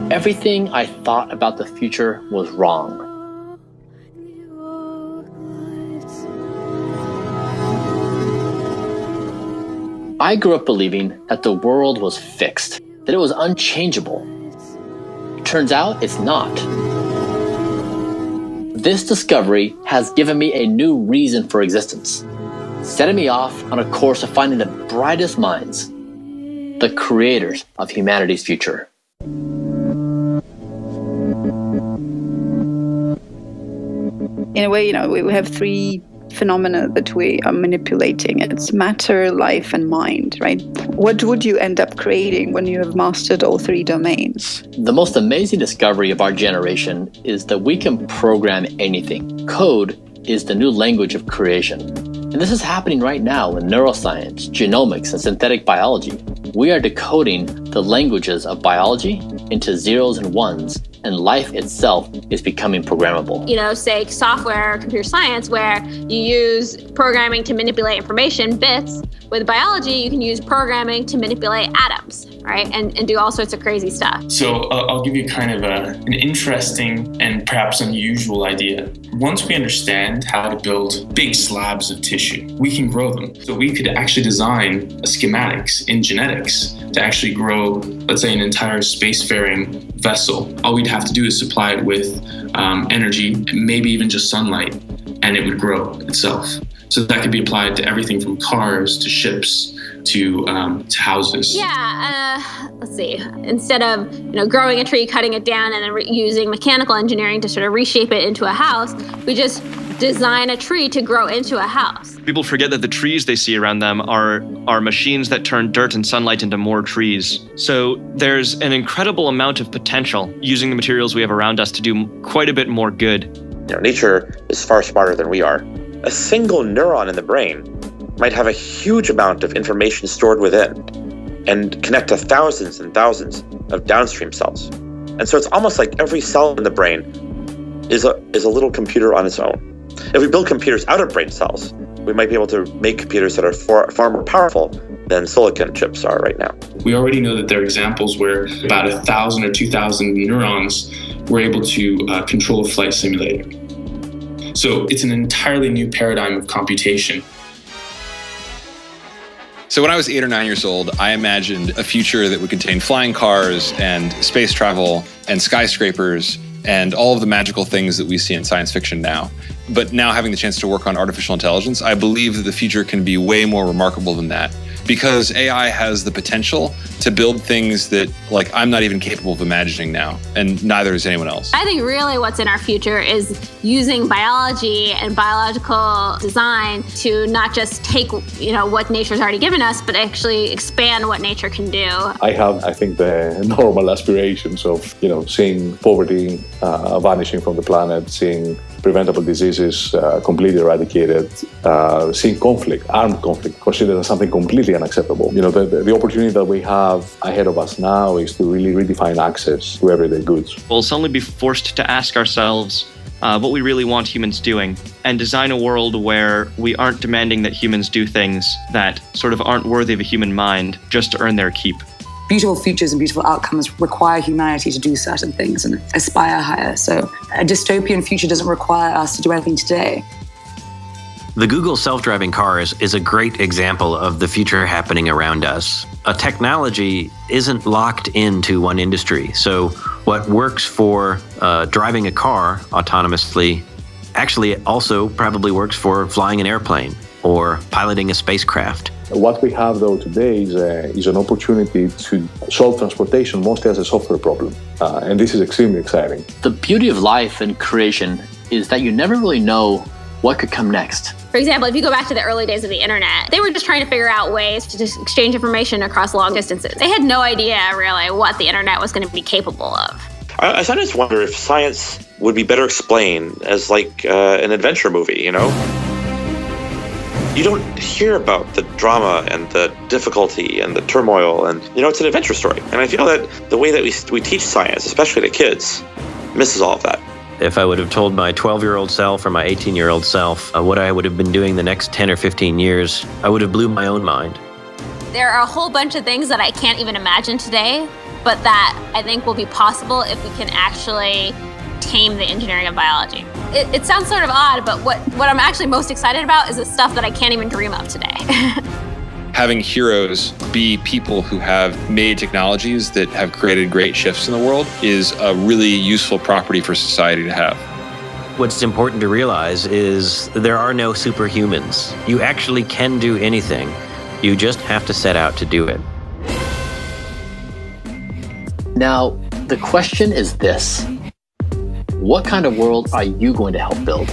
Everything I thought about the future was wrong. I grew up believing that the world was fixed, that it was unchangeable. Turns out it's not. This discovery has given me a new reason for existence, setting me off on a course of finding the brightest minds, the creators of humanity's future. In a way, we have three phenomena that we are manipulating. It's matter, life, and mind, right? What would you end up creating when you have mastered all three domains? The most amazing discovery of our generation is that we can program anything. Code is the new language of creation. And this is happening right now in neuroscience, genomics, and synthetic biology. We are decoding the languages of biology into zeros and ones, and life itself is becoming programmable. Say software or computer science, where you use programming to manipulate information, bits. With biology, you can use programming to manipulate atoms, right? And do all sorts of crazy stuff. So I'll give you kind of an interesting and perhaps unusual idea. Once we understand how to build big slabs of tissue, we can grow them. So we could actually design schematics in genetics to actually grow, let's say, an entire spacefaring vessel. All we'd have to do is supply it with energy, maybe even just sunlight, and it would grow itself. So that could be applied to everything from cars to ships to houses. Yeah, let's see. Instead of growing a tree, cutting it down, and then using mechanical engineering to sort of reshape it into a house, we just design a tree to grow into a house. People forget that the trees they see around them are machines that turn dirt and sunlight into more trees. So there's an incredible amount of potential using the materials we have around us to do quite a bit more good. Nature is far smarter than we are. A single neuron in the brain might have a huge amount of information stored within and connect to thousands and thousands of downstream cells. And so it's almost like every cell in the brain is a little computer on its own. If we build computers out of brain cells, we might be able to make computers that are far more powerful than silicon chips are right now. We already know that there are examples where about 1,000 or 2,000 neurons were able to control a flight simulator. So it's an entirely new paradigm of computation. So when I was 8 or 9 years old, I imagined a future that would contain flying cars and space travel and skyscrapers and all of the magical things that we see in science fiction now. But now having the chance to work on artificial intelligence, I believe that the future can be way more remarkable than that, because AI has the potential to build things that I'm not even capable of imagining now, and neither is anyone else. I think really what's in our future is using biology and biological design to not just take what nature's already given us, but actually expand what nature can do. I think, the normal aspirations of seeing poverty vanishing from the planet, seeing preventable diseases completely eradicated, seeing armed conflict, considered as something completely unacceptable. The opportunity that we have ahead of us now is to really redefine access to everyday goods. We'll suddenly be forced to ask ourselves what we really want humans doing, and design a world where we aren't demanding that humans do things that sort of aren't worthy of a human mind just to earn their keep. Beautiful futures and beautiful outcomes require humanity to do certain things and aspire higher. So a dystopian future doesn't require us to do anything today. The Google self-driving cars is a great example of the future happening around us. A technology isn't locked into one industry. So what works for driving a car autonomously actually also probably works for flying an airplane or piloting a spacecraft. What we have, though, today is an opportunity to solve transportation mostly as a software problem. And this is extremely exciting. The beauty of life and creation is that you never really know what could come next. For example, if you go back to the early days of the internet, they were just trying to figure out ways to just exchange information across long distances. They had no idea, really, what the internet was going to be capable of. I sometimes wonder if science would be better explained as an adventure movie, You don't hear about the drama and the difficulty and the turmoil, and it's an adventure story. And I feel that the way that we teach science, especially to kids, misses all of that. If I would have told my 12-year-old self or my 18-year-old self what I would have been doing the next 10 or 15 years, I would have blew my own mind. There are a whole bunch of things that I can't even imagine today, but that I think will be possible if we can actually tame the engineering of biology. It sounds sort of odd, but what I'm actually most excited about is the stuff that I can't even dream of today. Having heroes be people who have made technologies that have created great shifts in the world is a really useful property for society to have. What's important to realize is there are no superhumans. You actually can do anything. You just have to set out to do it. Now, the question is this: what kind of world are you going to help build?